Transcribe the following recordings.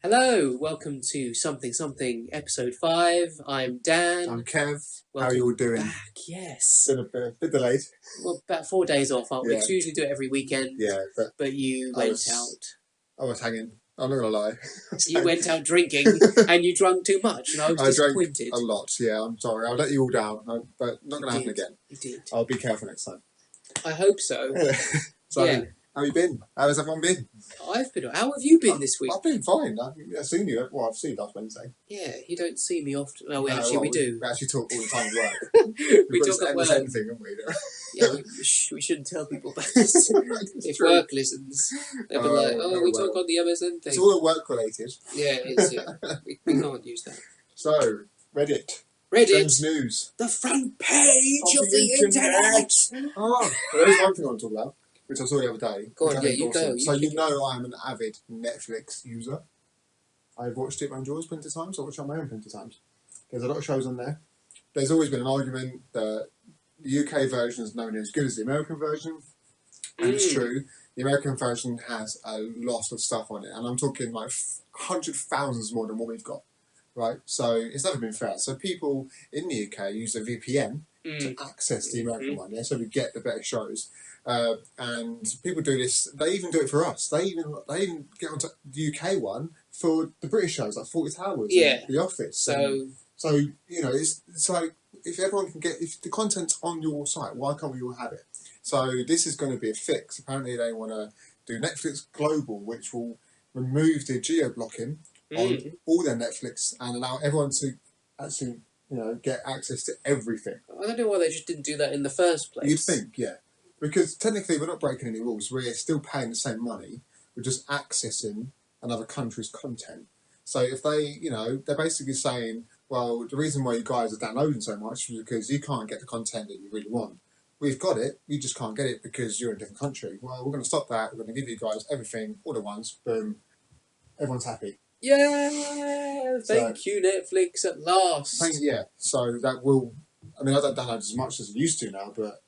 Hello, welcome to Something Something Episode 5. I'm Dan. I'm Kev. Welcome How are you all doing? back, yes. Been a bit delayed. Well, about 4 days off, aren't we? Yeah. 'Cause we usually do it every weekend. Yeah, but you went out. I was hanging. I'm not going to lie. You went out drinking and you drank too much, and I was disappointed. Drank a lot, yeah, I'm sorry. I'll let you all down, but not going to happen again. You did. I'll be careful next time. I hope so. So, yeah. how have you been? How has everyone been? I've been. How have you been this week? I've been fine. I've seen you. Well, I've seen you last Wednesday. Yeah, you don't see me often. Oh, we we do. We actually talk all the time at work. we talk at work. Thing, haven't we? Yeah, we shouldn't tell people about this. If true. Work listens, they'll be like, we talk on the MSN thing. It's all work related. Yeah, it is, yeah. we can't use that. So, Reddit. Reddit, news. The front page of the internet. Oh, well, there's one thing I want to talk about, which I saw the other day. Go on, yeah, you go. So you know I'm an avid Netflix user. I've watched it around yours plenty of times. I watch it on my own plenty of times. There's a lot of shows on there. There's always been an argument that the UK version is known as good as the American version. And it's true. The American version has a lot of stuff on it. And I'm talking like 100,000 more than what we've got. Right? So it's never been fair. So people in the UK use a VPN to access the American one. Yeah? So we get the better shows. And people do this. They even do it for us. They even get onto the UK one for the British shows, like 40 Towers, and The Office. So you know, it's like if everyone can get if the content's on your site, why can't we all have it? So this is going to be a fix. Apparently, they want to do Netflix Global, which will remove the geo blocking on all their Netflix and allow everyone to actually get access to everything. I don't know why they just didn't do that in the first place. You'd think, yeah. Because technically we're not breaking any rules. We're still paying the same money. We're just accessing another country's content. So if they, they're basically saying, well, the reason why you guys are downloading so much is because you can't get the content that you really want. We've got it. You just can't get it because you're in a different country. Well, we're going to stop that. We're going to give you guys everything all at once. Boom. Everyone's happy. Yeah. Thank you, Netflix, at last. Yeah. So that will... I mean, I don't download as much as I used to now, but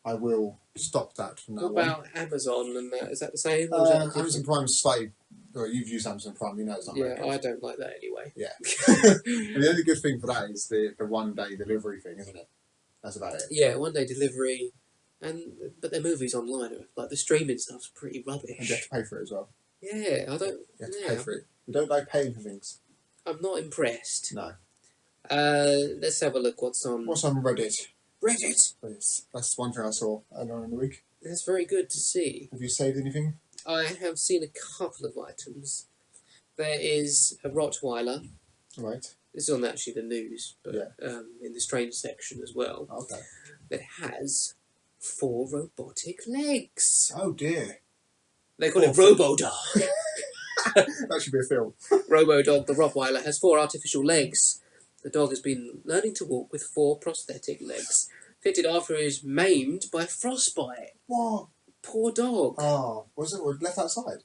I will stop that from now on. What about Amazon and that? Is that the same? Amazon Prime's slightly... Well, you've used Amazon Prime, you know it's not very good. I don't like that anyway. Yeah. And the only good thing for that is the one-day delivery thing, isn't it? That's about it. Yeah, one-day delivery, but their movies online, like the streaming stuff's pretty rubbish. And you have to pay for it as well. Yeah, I don't... You have to pay for it. We don't like paying for things. I'm not impressed. No. Let's have a look what's on... What's on Reddit? Reddit! That's one thing I saw earlier on in the week. That's very good to see. Have you saved anything? I have seen a couple of items. There is a Rottweiler. Right. This is on actually the news, but in the strange section as well. Okay. That has 4 robotic legs. Oh dear. They call it Robo-Dog. That should be a film. Robo-Dog, the Rottweiler, has 4 artificial legs. The dog has been learning to walk with 4 prosthetic legs, fitted after he was maimed by frostbite. What? Poor dog. Oh, was it left outside?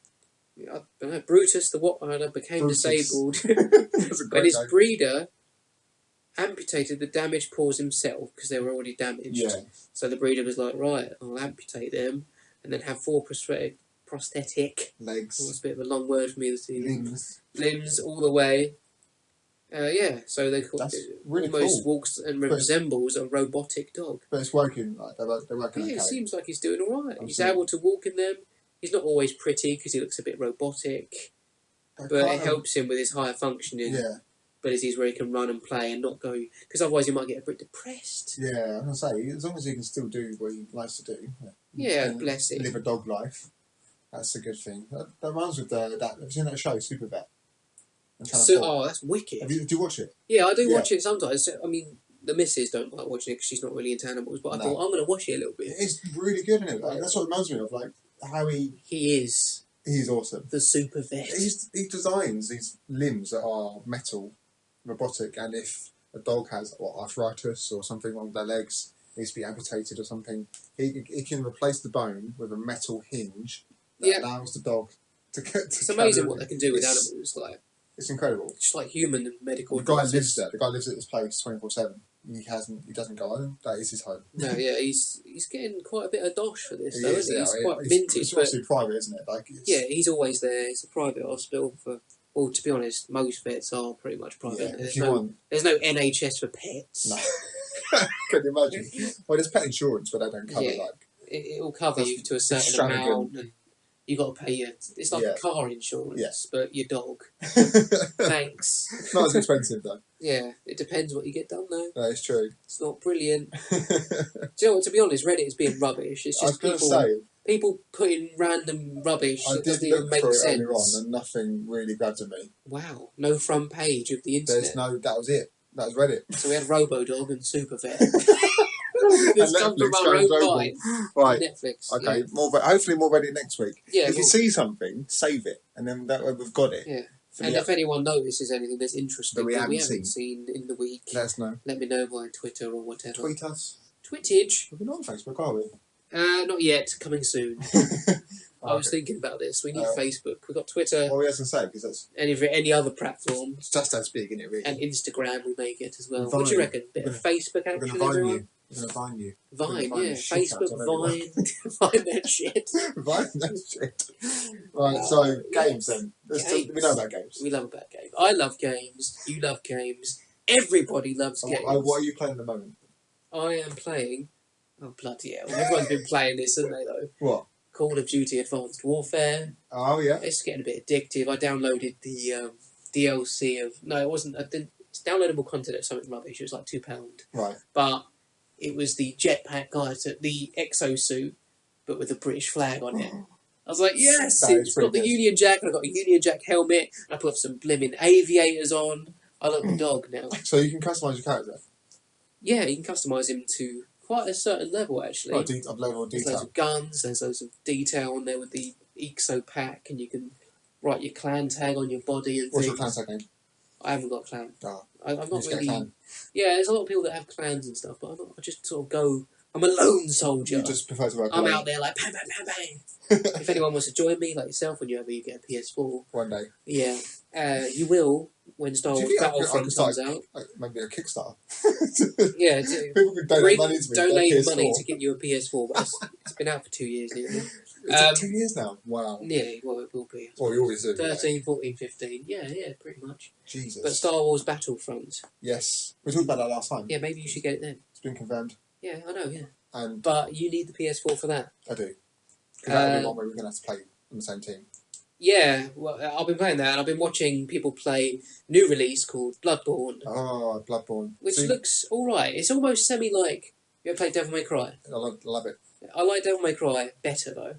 I don't know. Brutus the Rottweiler became disabled when his breeder amputated the damaged paws himself because they were already damaged. Yeah. So the breeder was like, right, I'll amputate them and then have 4 prosthetic legs. That's a bit of a long word for me this evening. Limbs all the way. So they call really almost cool. Walks and resembles a robotic dog. But it's working. Like they're working. Yeah, okay. It seems like he's doing all right. Absolutely. He's able to walk in them. He's not always pretty because he looks a bit robotic, but it helps him with his higher functioning. Yeah. Abilities where he can run and play and not go because otherwise he might get a bit depressed. Yeah, I'm gonna say as long as he can still do what he likes to do. Yeah, bless him. Live a dog life. That's a good thing. That reminds me of that. Have you seen that show, Super Vet? That's wicked. Do you watch it? Yeah, I do watch it sometimes. I mean, the missus don't like watching it because she's not really into animals, but I thought I'm going to watch it a little bit. It's really good, isn't it? Like, that's what it reminds me of. Like how he's awesome. The Super Vet. He designs these limbs that are metal, robotic, and if a dog has arthritis or something wrong with their legs, needs to be amputated or something, he can replace the bone with a metal hinge that allows the dog to get to. It's amazing what they can do with animals. Like it's incredible. Just like human and medical. The guy lives there. The guy lives at this place 24/7. He doesn't go home. That is his home. No, yeah, he's getting quite a bit of dosh for this, He's quite vintage. It's obviously private, isn't it? Like he's always there. It's a private hospital for Well, to be honest, most vets are pretty much private. Yeah, There's if you no, want. there's no NHS for pets. No. Can you imagine? Well, there's pet insurance, but they don't cover Yeah. like. It will cover That's you to a certain extravagant. amount, and you got to pay your. It's like Yeah. car insurance, but your dog. Thanks. Not as expensive though. Yeah, it depends what you get done though. That is true. It's not brilliant. Do you know what? To be honest, Reddit is being rubbish. It's I was just going to people, say, people putting random rubbish I that did doesn't even look make for it sense. earlier on, and nothing really grabbed at me. Wow, no front page of the internet. There's no. That was it. That was Reddit. So we had RoboDog and Supervet. And This comes from Netflix our goes own global. mind. Right. Netflix. Okay. Yeah. Hopefully more Reddit next week. Yeah, If you see something, save it, and then that way we've got it. Yeah. For And the if anyone notices anything that's interesting that we that we haven't haven't seen in the week, let us know. let me know by Twitter or whatever. Tweet us. Twittage? We're not on Facebook, are we? Not yet. Coming soon. I was Okay. thinking about this. We need Facebook. We've got Twitter. Well, we have to say because that's Any other platform. it's just as big, isn't it? Really. And Instagram we may get as well. And What do you Vine. reckon? Bit We're of Facebook We're action, going to Vine everyone? you. We're going to Vine you. Vine, Vine yeah. the shit out of Facebook, everyone. Vine. Vine that shit. Vine that shit. Right, so games then. Games. We know about games. We love about games. I love games. You love games. Everybody loves games. What are you playing at the moment? I am playing... Oh, bloody hell. Everyone's been playing this, haven't they, though? What? Call of Duty Advanced Warfare. Oh, yeah. It's getting a bit addictive. I downloaded the DLC of... No, it wasn't... It's downloadable content of something rubbish. It was like £2. Right. But it was the jetpack guy, the exosuit, but with a British flag on it. I was like, yes! That is It's got the pretty good. Union Jack, and I've got a Union Jack helmet, and I put some blimmin' aviators on. I look the dog now. So you can customise your character? Yeah, you can customise him to quite a certain level, actually. Oh, of level of There's detail. loads of guns, there's loads of detail on there with the exo pack, and you can write your clan tag on your body and What's things. your clan tag name? I haven't got a clan. Oh, I'm you not just get a really... clan. Yeah, there's a lot of people that have clans and stuff, but I'm not, I just sort of go... I'm a lone soldier. You just prefer to work I'm alone. out there like bang, bang, bang, bang. If anyone wants to join me, like yourself, whenever you get a PS4, One day. yeah, you will when Star Do you Wars think I could Battlefront start comes out. like, maybe a Kickstarter? Yeah, People could donate money to me. donate get a money PS4. to get you a PS4, but it's been out for 2 years nearly. Is it 2 years now? Wow. Nearly, well, it will be. Well, you always do. 13, 14, 15. Yeah, pretty much. Jesus. But Star Wars Battlefront. Yes. We talked about that last time. Yeah, maybe you should get it then. It's been confirmed. Yeah, I know, yeah. And But you need the PS4 for that. I do. Because that'll be one where we're going to have to play on the same team. Yeah, well, I've been playing that, and I've been watching people play new release called Bloodborne, Oh, Bloodborne. which See, looks alright. It's almost semi-like... You ever played Devil May Cry? I love it. I like Devil May Cry better, though,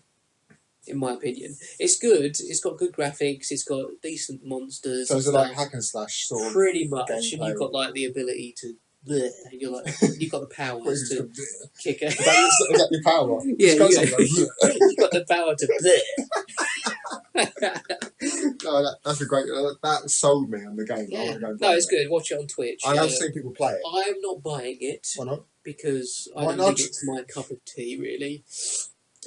in my opinion. It's good, it's got good graphics, it's got decent monsters. So and is it like stuff. hack and slash sort of? Pretty much, and gameplay? you've got like the ability to... Bleh, and you're like, you've got the What powers is to it? Is kick a... that your power? Yeah, Just go yeah. somewhere. You've got the power to... Bleh. No, that's a great. That sold me on the game. I Yeah. wanna go and No, play it's it. good. Watch it on Twitch. I have seen people play it. I'm not buying it Why not? because I Why don't not? think it's my cup of tea, really.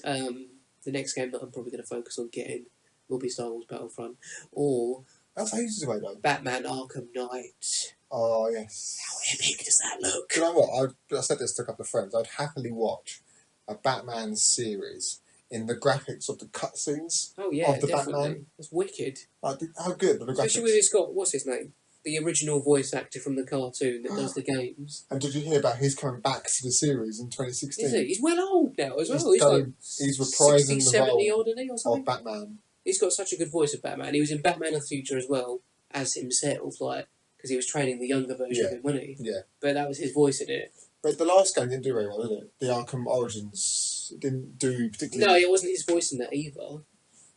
The next game that I'm probably going to focus on getting will be Star Wars Battlefront or That's ages away though. Batman Arkham Knight. Oh yes. How epic does that look? Do you know what? I said this to a couple of friends. I'd happily watch a Batman series in the graphics of the cutscenes. Oh yeah, Of the definitely. Batman. It's wicked. Like, how good are the Especially graphics? with it's got, what's his name? The original voice actor from the cartoon that does the games. And did you hear about his coming back to the series in 2016? Is he? He's well old now as well. He's reprising 60, the 70 role odd, isn't he, or something? of Batman. He's got such a good voice of Batman. He was in Batman of the Future as well as himself, like because he was training the younger version of him, wasn't he? Yeah. But that was his voice in it. But the last game didn't do very well, did it? The Arkham Origins didn't do particularly. No, it wasn't his voice in that either.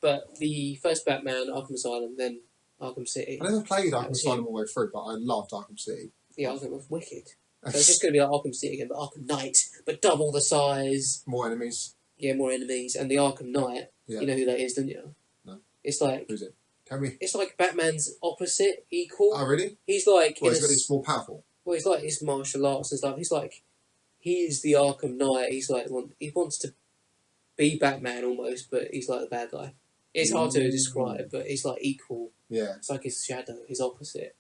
But the first Batman, Arkham Asylum, then Arkham City. I never played Arkham was Asylum him. all the way through, but I loved Arkham City. Yeah, Arkham was wicked. So it's just going to be like Arkham City again, but Arkham Knight, but double the size. More enemies. Yeah, more enemies, and the Arkham Knight. Yeah. You know who that is, don't you? No. It's like Who's it? Tell me. it's like Batman's opposite, equal. Oh, really? He's like Well, in he's got this more powerful. well, he's like his martial arts and stuff. He's the Arkham Knight. He's like he wants to be Batman almost, but he's like the bad guy. It's hard to describe, but he's like equal. Yeah. It's like his shadow, his opposite.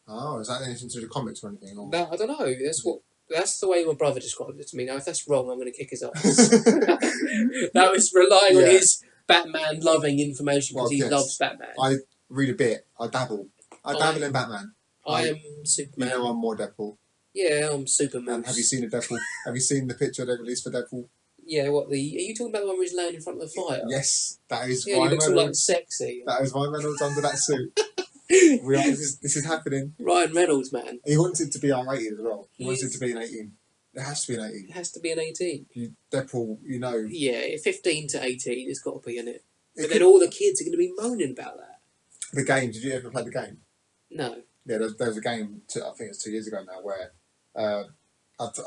Oh, is that anything to do with the comics or anything? Or... But I don't know. That's the way my brother described it to me. Now, if that's wrong, I'm going to kick his ass. That was relying on Yeah. his Batman loving information because Well, he yes. loves Batman. I read a bit. I dabble. I dabble in Batman. I am Superman. You know I'm more Deadpool. Yeah, I'm Superman. And have you seen a Deadpool? Have you seen the picture they released for Deadpool? Yeah, what the? Are you talking about the one where he's laying in front of the fire? Yes, that is. Yeah, Ryan he looks Reynolds. all like sexy. That is Ryan Reynolds under that suit. This is happening. Ryan Reynolds, man. He wants it to be R-rated as well. He wants it to be an 18. It has to be an 18. It has to be an 18. Deadpool, you know. Yeah, 15 to 18, it's got to be in it. But then all the kids are going to be moaning about that. The game, did you ever play the game? No. Yeah, there was a game, I think it's 2 years ago now, where I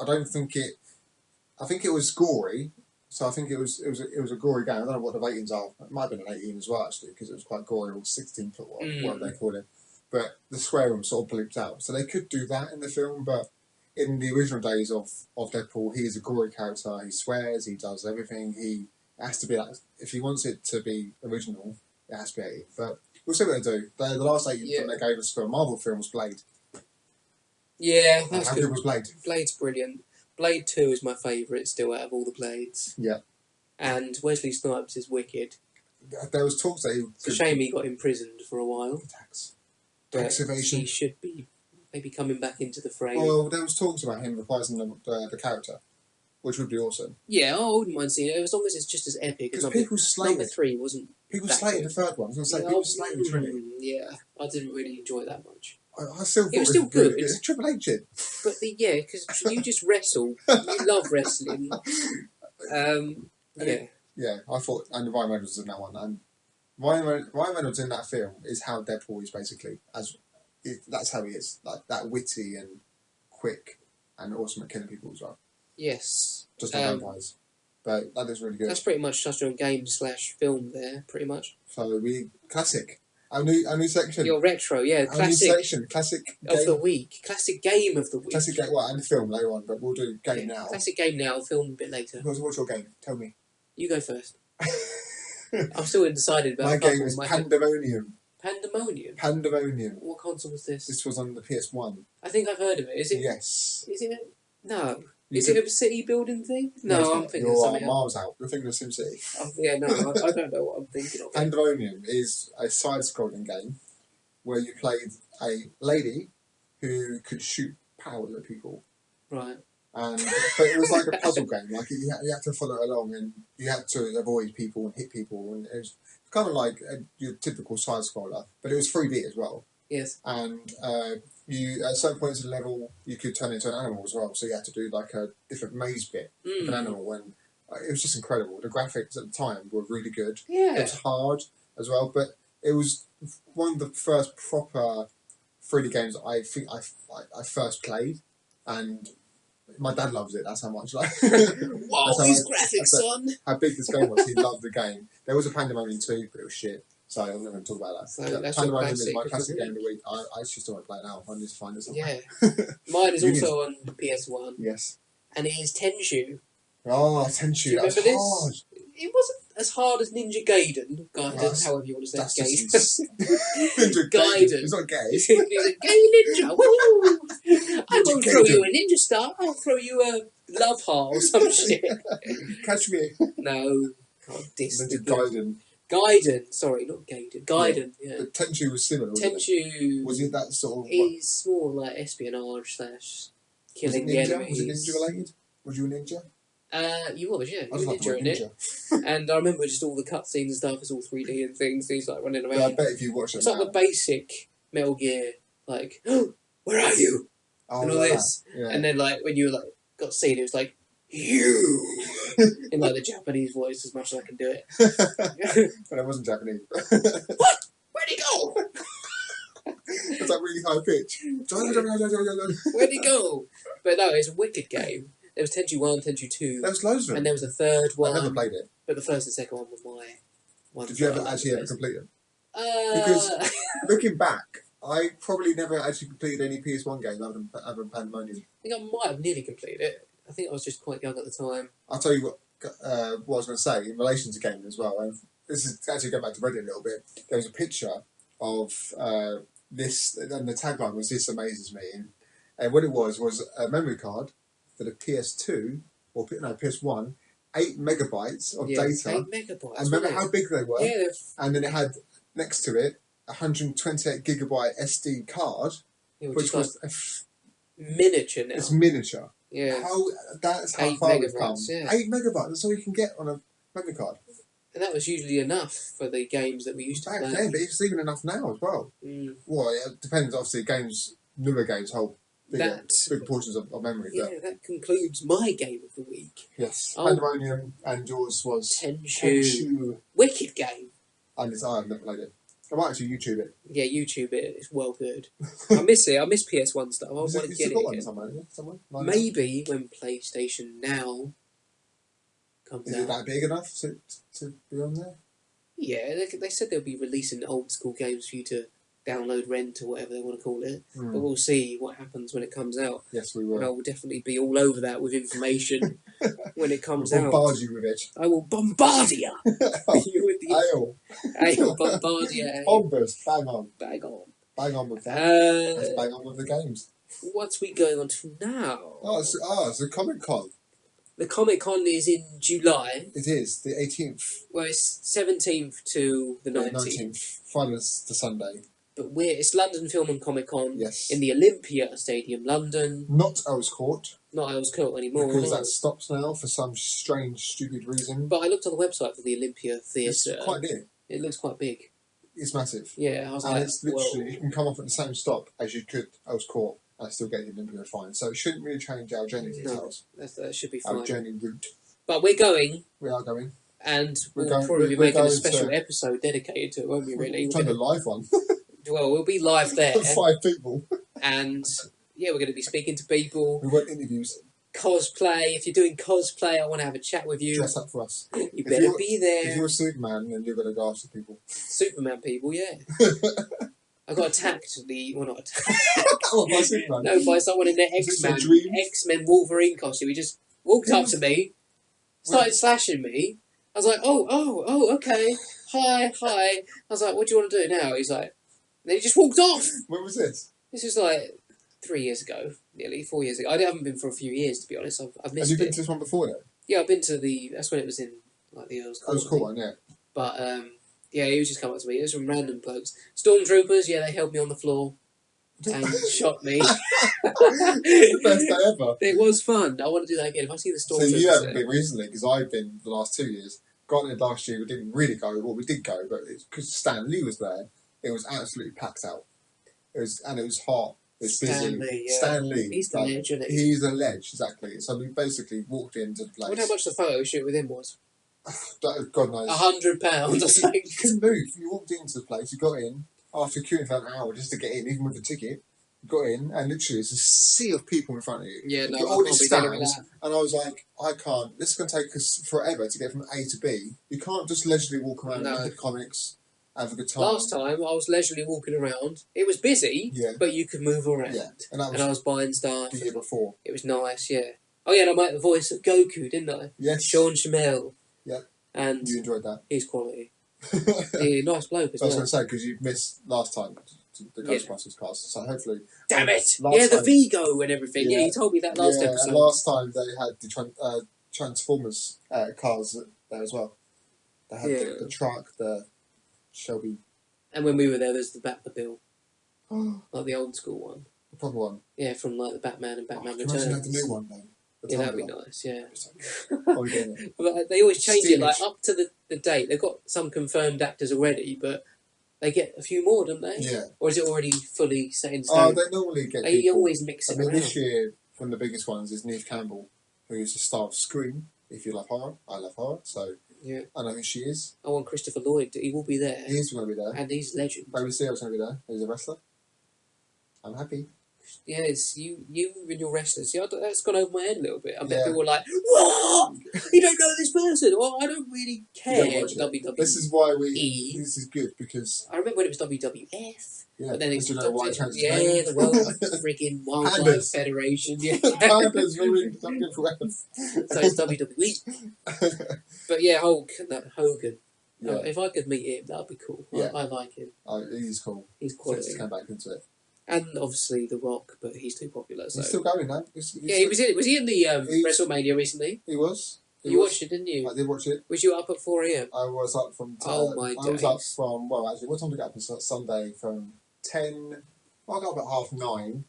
don't think it... I think it was gory, so I think it was a gory game. I don't know what the ratings are. It might have been an 18 as well, actually, because it was quite gory, or 16 foot, whatever they call it. But the swearing sort of bleeped out. So they could do that in the film, but in the original days of Deadpool, he is a gory character. He swears, he does everything. It has to be like, if he wants it to be original, it has to be 18. But we'll see what they do. The last 18 film they gave us for a Marvel film was Blade. Yeah, that's How good. good was Blade? Blade's brilliant. Blade 2 is my favourite still out of all the Blades. Yeah. And Wesley Snipes is wicked. There was talks that It's a shame he got imprisoned for a while. Tax evasion. He should be maybe coming back into the frame. Well, there was talks about him reprising the character, which would be awesome. Yeah, I wouldn't mind seeing it, as long as it's just as epic as people slated number 3 wasn't. People slated the third one. I was going to say, people slated the Trinity. Yeah, I didn't really enjoy that much. I still thought it was still good. It's a Triple H shit. But because you just wrestle. You love wrestling. Yeah. Yeah, I thought, and Ryan Reynolds was in that one. And Ryan Reynolds in that film is how Deadpool is basically. That's how he is. Like, that witty and quick and awesome at killing people as well. Yes. Just like vampires. But that is really good. That's pretty much touched on game/film there, pretty much. So classic. Our new section. Your retro, yeah. Our new section. Classic of the week. Classic game of the week. Classic game, and film later on, but we'll do game now. Classic game now, film a bit later. What's your game? Tell me. You go first. I'm still undecided about my game is Pandemonium. Pandemonium. What console was this? This was on the PS1. I think I've heard of it. Is it? Yes. Is it? No. Is it a city building thing? No, I'm thinking of something miles out. You're thinking of SimCity. Yeah, no, I don't know what I'm thinking of. Pandemonium is a side-scrolling game where you played a lady who could shoot powers at people. Right. But it was like a puzzle game. Like you had to follow along, and you had to avoid people and hit people, and it was kind of like your typical side scroller, but it was 3D as well. Yes. And you at certain points of the level you could turn into an animal as well. So you had to do like a different maze bit with an animal, and it was just incredible. The graphics at the time were really good. Yeah. It was hard as well, but it was one of the first proper 3D games I think I first played, and my dad loves it. That's how much. Like, wow, these graphics, son! How big this game was. He loved the game. There was a Pandemonium 2, but it was shit. So I'm not going to talk about that. So that's Pandemonium is my classic game of the week. I actually still want to play it now. I need to find it somewhere. Yeah. Mine is also on the PS1. Yes. And it is Tenshu. Oh, Tenshu. Do you remember this? Hard. It wasn't as hard as Ninja Gaiden. however you want to say it. Ninja Gaiden. It's not gay. He's a gay ninja. Woo! I won't throw you a ninja star. I'll throw you a love heart or some shit. Catch me. No. God, Ninja Gaiden. Gaiden. Sorry, not Gaiden. Gaiden, yeah. But Tenshu was similar, wasn't Tenshu... Was it that sort of... It's more like espionage / killing the enemies. Was it ninja related? Was you a ninja? You was, yeah. I was like ninja. And I remember just all the cutscenes and stuff, it's all 3D and things, he's like running around. Yeah, I bet if you watch it it's like the basic Metal Gear, like, oh, where are you? And all this. Yeah. And then, like, when you, like, got seen, it was like, you! In, like, the Japanese voice, as much as I can do it. But it wasn't Japanese. What? Where'd he go? It's like really high pitch. Where'd he go? But no, it's a wicked game. There was Tenshu 1, Tenshu 2. There was loads of them. And there was a third one. I never played it. But the first and second one was my one. Did you ever complete it? Because looking back, I probably never actually completed any PS1 game other than Pandemonium. I think I might have nearly completed it. I think I was just quite young at the time. I'll tell you what I was going to say in relation to gaming as well. And this is actually going back to Reddit a little bit. There was a picture of this, and the tagline was "This amazes me." And what it was a memory card for the PS2 or PS1, 8 megabytes of data. 8 megabytes. And remember how big they were? Yeah. And then it had next to it 128 gigabyte SD card, which was miniature now. It's miniature. Yeah. That's how 8 far we've come. megabytes, yeah. 8 megabytes. That's all you can get on a memory card. And that was usually enough for the games that we used to Back play. then, but it's even enough now as well. Mm. Well, it depends. Obviously, newer games hold big portions of memory. Yeah, but that concludes my game of the week. yes, Oh. Pandemonium, and yours was Tenchu. Wicked game. And I've never played it. I might actually YouTube it. Yeah, YouTube it. It's well good. I miss it. I miss PS1 stuff. I want to get it again. Somewhere? Maybe when PlayStation Now comes out. Is it that big enough to be on there? Yeah, they said they'll be releasing old school games for you to download, rent, or whatever they want to call it. Mm. But we'll see what happens when it comes out. Yes, we will. And I will definitely be all over that with information when it comes we'll out. Bombard you with it. I will bombard you. You with the Ale, bombard you. Bombers, bang on. Bang on. Bang on with that. Let's bang on with the games. What's we going on to now? It's a Comic Con. The Comic Con is in July. It is, the 18th. Well, it's 17th to the 19th. 19th. Friday to Sunday. But it's London Film and Comic Con. Yes. In the Olympia Stadium, London. Not Earls Court. Not Earls Court anymore. Because that stops now for some strange, stupid reason. But I looked on the website for the Olympia Theatre. It's quite near. It looks quite big. It's massive. Yeah, I was and like, it's literally, whoa. you can come off at the same stop as you could Earls Court and still get the Olympia fine. So it shouldn't really change our journey details. That should be fine. Our journey route. But we're going. We are going. And we'll probably be making a special episode dedicated to it, won't we, really? We're a live one. Well, we'll be live there. 5 people. And, yeah, we're going to be speaking to people. We want interviews. Cosplay. If you're doing cosplay, I want to have a chat with you. Dress up for us. You better be there. If you're Superman, then you're going to go after people. Superman people, yeah. I got attacked. Not attacked. Oh, by Superman? No, by someone in their X-Men Wolverine costume. He just walked up to me, started slashing me. I was like, oh, okay. Hi. I was like, what do you want to do now? He's like, then he just walked off. When was this? This was like 3 years ago, nearly 4 years ago. I haven't been for a few years, to be honest. I've missed it. Have you been to this one before then? Yeah, I've been to that's when it was in like the Earls Court. Earls Court one, yeah. But yeah, he was just coming up to me. It was some random blokes. Stormtroopers, yeah, they held me on the floor and shot me. The best day ever. It was fun. I want to do that again. If I see the Stormtroopers. So you haven't been recently, because I've been the last 2 years. Granted, last year we didn't really go. Well, we did go, but because Stan Lee was there, it was absolutely packed out. It was hot. It was busy. Stan Lee, yeah. Stan Lee. He's the ledge, isn't he? He's a ledge, exactly. So we basically walked into the place. I wonder how much the photo shoot with him was. God knows. £100 or something. You couldn't move. You walked into the place, you got in, after queuing for an hour just to get in, even with a ticket. You got in, and literally it's a sea of people in front of you. Yeah, no, all I these can't be dealing with stands, and I was like, I can't. This is going to take us forever to get from A to B. You can't just leisurely walk around and look at comics, have a good time. Last time, I was leisurely walking around. It was busy, but you could move around. Yeah, and I was buying stuff. The year before. It was nice, yeah. Oh yeah, and I made the voice of Goku, didn't I? Yes. Sean Shamel. Yeah. And you enjoyed that. He's quality. Yeah, nice bloke as well. I was going to say, because you missed last time the Ghostbusters cast, so hopefully... Damn it! Yeah, the Vigo and everything. Yeah, you told me that last episode. And last time they had the Transformers cars there as well. They had the truck, the Shelby... And when we were there, there's the Batmobile. Like the old school one. The proper one? Yeah, from like the Batman and Batman Returns. Imagine had the new one then. Yeah, that'd be nice, yeah. But they always change it, like, up to the date. They've got some confirmed actors already, but they get a few more, don't they? Yeah. Or is it already fully set in stone? Oh, they normally get They people. always mix it around. This year, one of the biggest ones is Neve Campbell, who's the star of Scream. If you love horror, I love horror, so yeah. I know who she is. I want Christopher Lloyd. He will be there. He is going to be there. And he's a legend. Baby Steele's going to be there. He's a wrestler. I'm happy. Yeah, it's you and your wrestlers. Yeah, that's gone over my head a little bit. I bet people were like, "What? You don't know this person?" Well, I don't really care. WWE. This is why this is good because I remember when it was WWF. Yeah, but then it's the World Friggin' Wildlife Federation. Yeah, Pandas ruined WWF. So it's WWE. But yeah, Hogan. Yeah. If I could meet him, that'd be cool. Yeah. I like him. He's cool. He's quality. Let's come back into it. And obviously The Rock, but he's too popular. So. He's still going now. He was in the WrestleMania recently. He was. You watched it, didn't you? I did watch it. Was you up at 4 a.m.? I was up from. Oh my I was up days. from. Well, actually, what time did I get up on Sunday? From 10. Well, I got up at 9:30.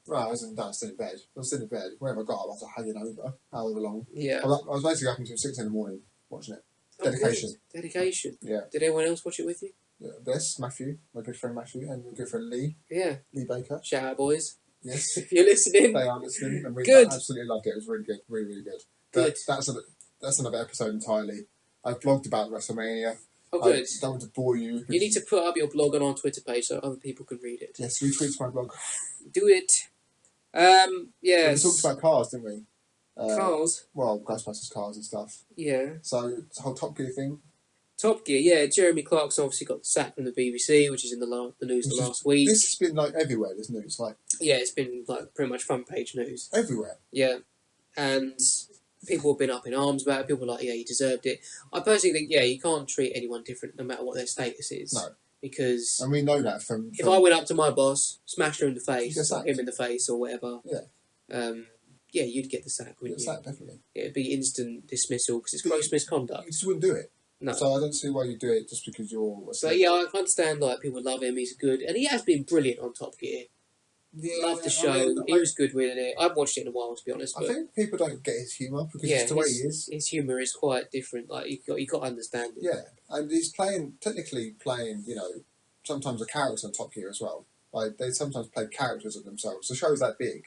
Right, I was still in bed. I was still in bed. Whenever I got up, I was hanging over, however long. Yeah. I was basically up until 6 in the morning watching it. Dedication. Good. Dedication. Yeah. Did anyone else watch it with you? Yeah. This, Matthew, my good friend Matthew, and my good friend Lee. Yeah. Lee Baker. Shout out, boys. Yes. If you're listening. They are listening. And we Good. absolutely loved it. It was really good. Really, really good. Good. That's another episode entirely. I blogged about WrestleMania. Oh, good. I don't want to bore you. You need to put up your blog on our Twitter page so other people can read it. Yes, retweet my blog. Do it. Yeah. We talked about cars, didn't we? Cars? Well, Ghostbusters cars and stuff. Yeah. So, it's the whole Top Gear thing. Top Gear, yeah. Jeremy Clarkson obviously got sacked from the BBC, which is in the news last week. This has been like everywhere, this news. Like, yeah, it's been like pretty much front page news. everywhere. Yeah. And people have been up in arms about it. People are like, yeah, he deserved it. I personally think, yeah, you can't treat anyone different no matter what their status is. No. Because And we know that from if I went up to my boss, smashed her in the You face, get sacked. him in the face or whatever, Yeah. yeah, you'd get the sack, wouldn't you? sacked, definitely. It'd be instant dismissal because it's gross misconduct. You just wouldn't do it. No. So I don't see why you do it just because you're. But yeah, I understand like people love him. He's good, and he has been brilliant on Top Gear. Yeah, Love the show. He was good with it. I haven't watched it in a while, to be honest. But I think people don't get his humour because yeah, it's the way he is. His humour is quite different. Like you got to understand it. Yeah, and he's technically playing, you know, sometimes a character on Top Gear as well. Like they sometimes play characters of themselves. The show's that big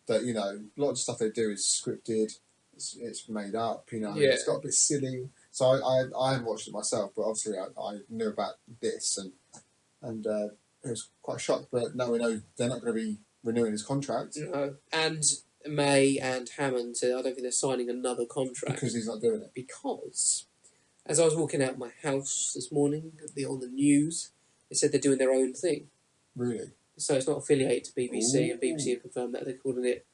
that you know a lot of the stuff they do is scripted. It's made up. You know, Yeah. It's got a bit silly. So I haven't watched it myself, but obviously I knew about this and it was quite shocked. But now we know they're not going to be renewing his contract. No, and May and Hammond said I don't think they're signing another contract Because he's not doing it. because as I was walking out of my house this morning, on the news, they said they're doing their own thing. Really? So it's not affiliated to BBC, and Ooh. BBC have confirmed that they're calling it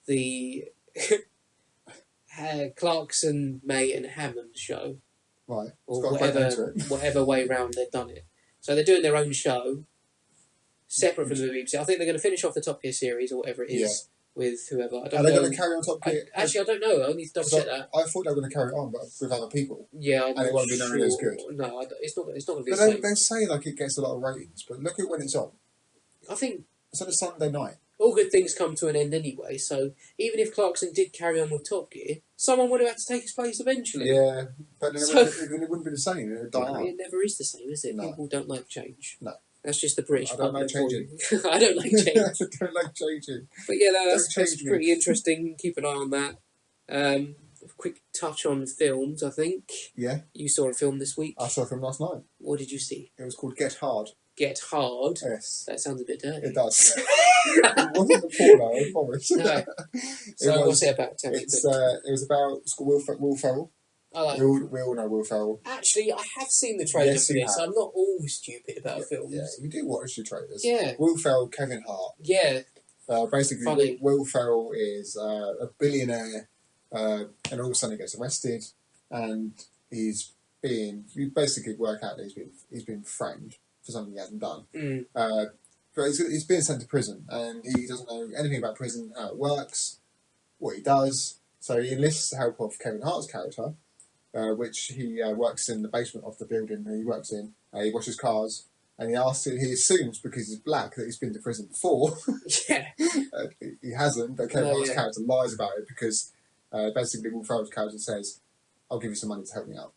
the Clarkson, May and Hammond show, Right. or It's got to go into it. whatever way round they've done it. So they're doing their own show, separate from the BBC. I think they're going to finish off the Top Gear series or whatever it is with whoever. I don't Are know. they going to carry on Top Gear? Actually, I don't know. I need to double check that. I thought they were going to carry it on, but with other people. Yeah, I'm And it not won't be nearly as sure. good. No, it's not. It's not going to be But the same. they say like it gets a lot of ratings, but look at when it's on. I think It's on a Sunday night. all good things come to an end anyway. So even if Clarkson did carry on with Top Gear, someone would have had to take his place eventually. Yeah, but then So- it wouldn't be the same. It would die out. It never is the same, is it? No. People don't like change. No. That's just the British I don't like public for changing. you. I don't like change. I don't like changing. But yeah, Don't that's change me. pretty interesting. Keep an eye on that. A quick touch on films, I think. Yeah, You saw a film this week. I saw it from last night. What did you see? It was called Get Hard. Get Hard. Yes, That sounds a bit dirty. it does. It wasn't the porno, I promise. No. So what's it about? Tell me. It was about it's called Will Ferrell. I like. We all know Will Ferrell. Actually, I have seen the trailer Yes, for you this. have. I'm not always stupid about films. Yeah, you do watch your trailers. Yeah. Will Ferrell, Kevin Hart. Yeah. Basically, Funny. Will Ferrell is a billionaire, and all of a sudden he gets arrested, and you basically work out that he's been framed for something he hasn't done. Mm. But he's being sent to prison, and he doesn't know anything about prison, how it works, what he does. So he enlists the help of Kevin Hart's character, which he works in the basement of the building that he works in. He washes cars, and he assumes because he's black that he's been to prison before. Yeah. He hasn't, but Kevin No, Hart's yeah. character lies about it because basically Will Ferrell's character says, "I'll give you some money to help me out."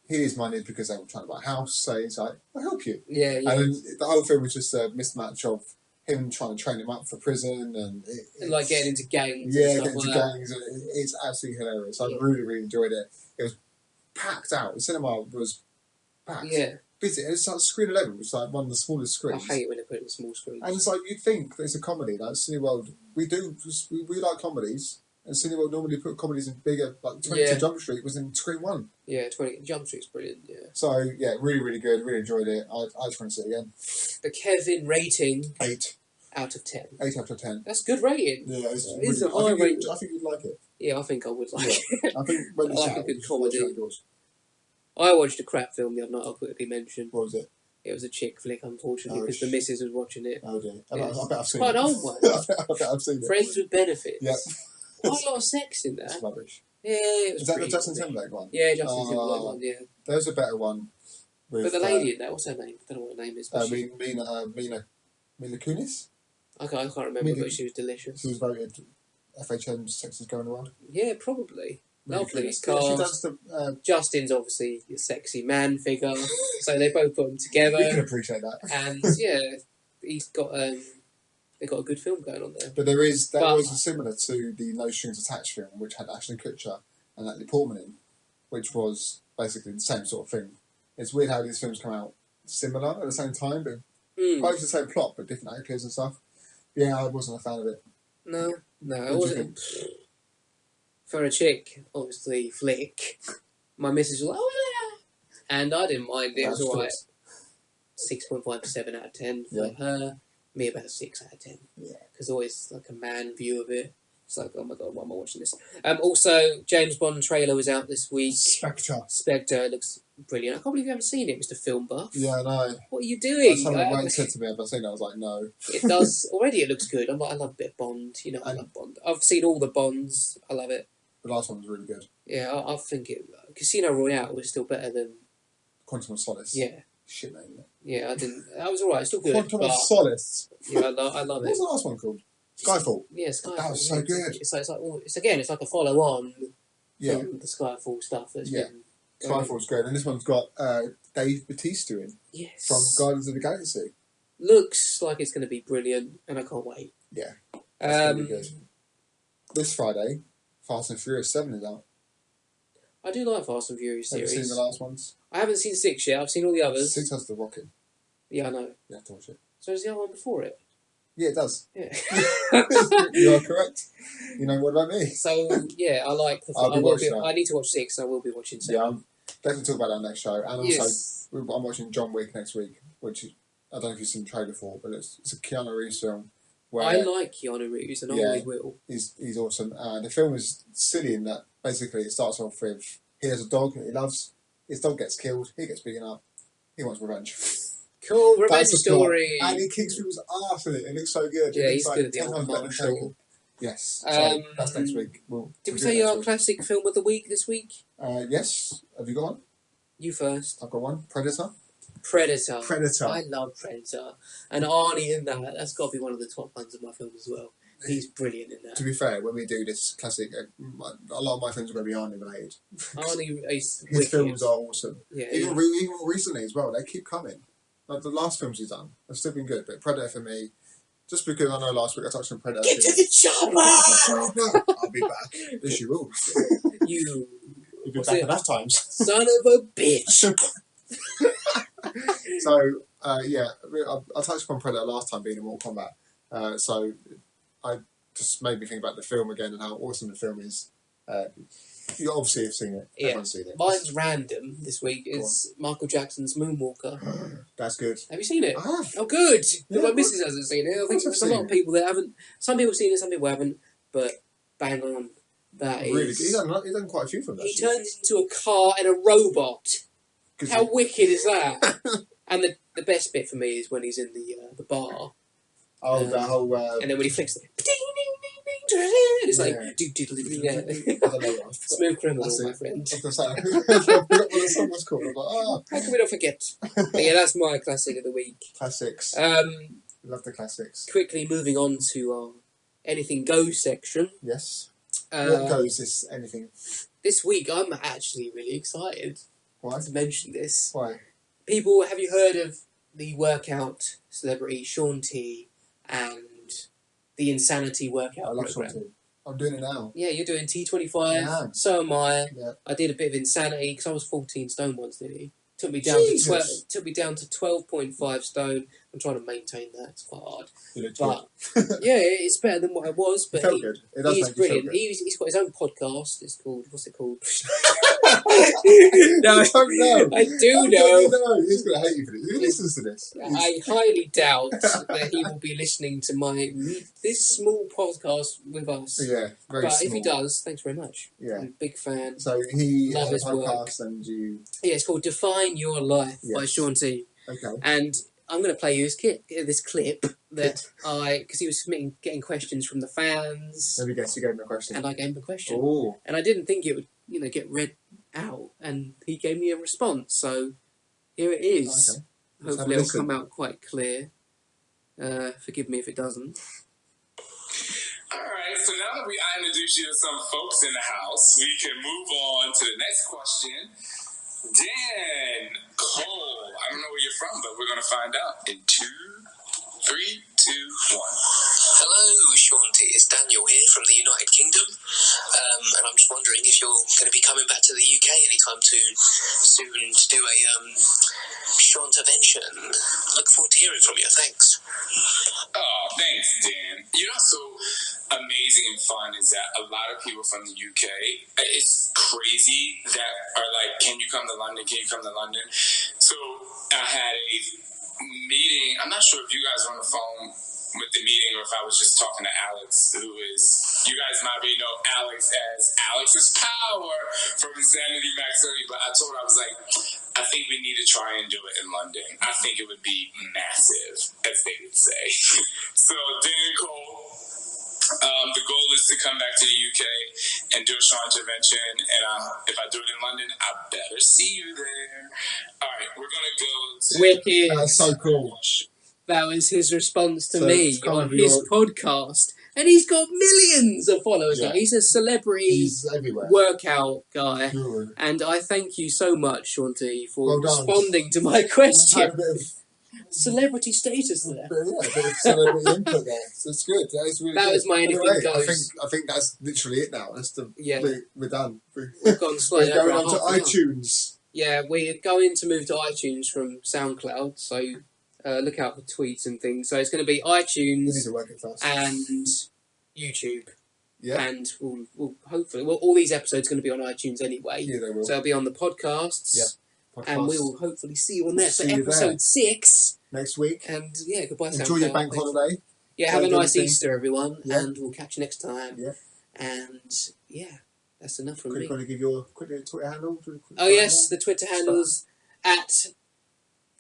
He needs money because they were trying to buy a house, so he's like, "I'll help you." Yeah. And then the whole film was just a mismatch of him trying to train him up for prison and Like getting into gangs. yeah, and stuff getting like into that. gangs. It's absolutely hilarious. I Yeah. really, really enjoyed it. It was packed out. The cinema was packed. Yeah. Busy. It's like screen 11, which is like one of the smallest I screens. hate it when they put it in small screens. And it's like you'd think that it's a comedy. Like Cineworld, we like comedies, and Cineworld normally put comedies in bigger. Like 22 Yeah. Jump Street was in screen 1. Yeah, 20 Jump Street's brilliant. Yeah. So yeah, really, really good. Really enjoyed it. I just want to see it again. The Kevin rating 8 out of 10. out of 10. That's a good rating. Yeah, it's It's really, a high rating. I think you'd like it. Yeah, I think I would like Yeah. it. I think when I it's like out, a good you should watch it comedy. outdoors. I watched a crap film the other night. I'll quickly mention. What was it? It was a chick flick, unfortunately, Oh, because the missus was watching it. Oh dear. I Yeah, bet I've it's seen it. quite an old one. I bet I've seen it. Friends with Benefits. Yeah. Quite a lot of sex in It's that. rubbish. Yeah, it was Is that the pretty Justin good. Timberlake one? Yeah, Justin Timberlake one. Yeah, There's a better one. With, but the lady in there, what's her name? I don't know what her name is. But Mila Kunis. Okay, I can't remember, but she was delicious. She was voted FHM's sexiest girl in the world. Yeah, probably. Lovely Kunis. cast. Yeah, she does the. Justin's obviously a sexy man figure, so they both put them together. We can appreciate that. And yeah, he's got they got a good film going on there. But was similar to the No Strings Attached film, which had Ashton Kutcher and Natalie Portman in, which was basically the same sort of thing. It's weird how these films come out similar at the same time, but both the same plot, but different actors and stuff. Yeah, I wasn't a fan of it. No, it wasn't. For a chick, obviously, flick. My missus was like, oh yeah, and I didn't mind it. It was alright. 6.5 to 7 out of 10 for her. Me about a 6 out of 10. Yeah, because always like a man view of it. It's like, oh my god, why am I watching this? Also, James Bond trailer was out this week. Spectre looks brilliant. I can't believe you haven't seen it, Mr. Film Buff. Yeah, I know. What are you doing? Someone Wayne said to me, if I seen it, I was like, no. It does already. It looks good. I love a bit of Bond. You know, I love Bond. I've seen all the Bonds. I love it. The last one was really good. Yeah, I think Casino Royale was still better than Quantum of Solace. Yeah. Shit name. Yeah, I didn't. That was alright. Still good. Quantum of Solace. Yeah, I love it. What was the last one called? Skyfall. Yeah, Skyfall. That was so good. It's like a follow on. Yeah. From the Skyfall stuff. Skyfall's great, and this one's got Dave Bautista in. Yes. From Guardians of the Galaxy. Looks like it's going to be brilliant, and I can't wait. Yeah. It's going to be good. This Friday, Fast and Furious 7 is out. I do like Fast and Furious series. Have you seen the last ones? I haven't seen 6 yet. I've seen all the others. 6 has The Rock in. Yeah, I know. You have to watch it. So is the other one before it? Yeah, it does. Yeah. You are correct. You know what about me. So, yeah, I like the... I need to watch 6, so I will be watching 7. Yeah, I'll definitely talk about that next show. And also, I'm watching John Wick next week, which I don't know if you've seen the trailer for, but it's a Keanu Reeves film. Where I like Keanu Reeves, and I always will. He's awesome. The film is silly in that basically it starts off with he has a dog that he loves. His dog gets killed. He gets beaten up. He wants revenge. Cool revenge story. And he kicks people's ass in it. It looks so good. Yeah, he's like good at the old Marshall. Yes. So that's next week. Did we say our classic film of the week this week? Yes. Have you got one? You first. I've got one. Predator. I love Predator. And Arnie in that. That's got to be one of the top ones of my film as well. He's brilliant in that. To be fair, when we do this classic, a lot of my films are going to be Arnie related. Arnie is his films are awesome. Yeah, even recently as well, they keep coming. Like the last films he's done have still been good, but Predator for me, just because I know last week I touched on Predator. Get to the chopper! I'll be back. Yes, you will. You'll be back enough times. Son of a bitch. So, I touched upon Predator last time being in Mortal Kombat. So, I just made me think about the film again and how awesome the film is. You obviously have seen it. Yeah. Everyone's seen it. Mine's random this week. Is Michael Jackson's Moonwalker. That's good. Have you seen it? I have. Oh, good. Yeah, my missus hasn't seen it. I think there's a lot of people that haven't. Some people have seen it, some people haven't. But bang on. That is... Really good. He's done quite a few films, He turns into a car and a robot. How wicked is that? And the best bit for me is when he's in the bar. Oh, the whole... and then when he flicks the... It's like... Smooth Criminal, my friend. I forgot what the song was called. I was like, oh. How can we not forget? But yeah, that's my classic of the week. Classics. Love the classics. Quickly moving on to our Anything Goes section. Yes. What goes this anything? This week, I'm actually really excited. Why? To mention this. Why? People, have you heard of the workout celebrity Shaun T and the Insanity workout program? Shaun T. I'm doing it now. Yeah, you're doing T25. Yeah. So am I. Yeah. I did a bit of Insanity because I was 14 stone once, nearly. Took me down to 12.5 stone. I'm trying to maintain that. It's quite hard. But yeah, it's better than what I was. But felt good. It does he's make brilliant. You feel good. He's got his own podcast. It's called, what's it called? No, I don't know. I do know. He's going to hate you for this. Who listens to this? I highly doubt that he will be listening to this small podcast with us. Yeah, very small. If he does, thanks very much. Yeah. I'm a big fan. So he has a podcast and you... Yeah, it's called Define Your Life by Shaun T. Okay. And I'm going to play you this clip that because he was getting questions from the fans. Let me guess, you gave him a question. And I gave him a question. Oh. And I didn't think it would, get read out. And he gave me a response. So here it is. Okay. Hopefully it'll come out quite clear. Forgive me if it doesn't. Alright, so now that I introduced you to some folks in the house, we can move on to the next question. Dan Cole. I don't know where you're from, but we're going to find out in 2, 3, 2, 1. Hello, Shaun T. It's Daniel here from the United Kingdom, and I'm just wondering if you're going to be coming back to the UK anytime soon to do a Shaun intervention. Look forward to hearing from you. Thanks. Oh, thanks, Dan. You know, so amazing and fun is that a lot of people from the UK, it's crazy that are like, can you come to London? Can you come to London? So I had a meeting. I'm not sure if you guys were on the phone with the meeting or if I was just talking to Alex, who is, you guys might be know Alex as Alex's Power from Insanity Max 30, but I told her, I was like, I think we need to try and do it in London. I think it would be massive, as they would say. So Dan Cole, the goal is to come back to the UK and do a Shaun intervention, and if I do it in London, I better see you there. All right, we're going to go to... Wicked. That's so cool. That was his response to So me it's kind on of his podcast. And he's got millions of followers now. He's a celebrity He's everywhere. workout guy. Sure. And I thank you so much, Shaun T, for Well done. responding to my We've had question. a bit of, Celebrity status there. a bit of celebrity input there. So it's good. That was really That good. was my anything Anyway, goes. I think that's literally it now. That's we're done. We've gone slightly We're going over on to half an hour. iTunes. Yeah, we're going to move to iTunes from SoundCloud, so look out for tweets and things. So it's going to be We need iTunes to work it fast. and YouTube. Yeah. And we'll hopefully, all these episodes are going to be on iTunes anyway. Yeah, they will. So they'll be on the podcasts. Yeah. And we will hopefully see you on there for See you there. episode 6. Next week. And yeah, goodbye, Enjoy your SoundCloud. bank holiday. Yeah, have a Don't do nice anything. Easter, everyone. Yeah. And we'll catch you next time. Yeah. And yeah, that's enough from me. Quick, to give your quick Twitter handle. Oh yes, the Twitter handles at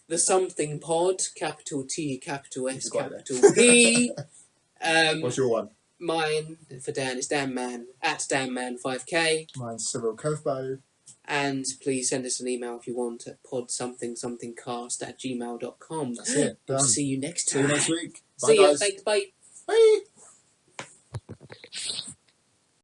the something pod, capital T, capital S, capital P. What's your one? Mine for Dan is DanMan at DanMan5k. Mine's Cyril Curvebow. And please send us an email if you want at podsomethingcast@gmail.com. That's it. We'll Done. see you next See time. you next week. Bye, See you. guys. Thanks. Bye. Bye.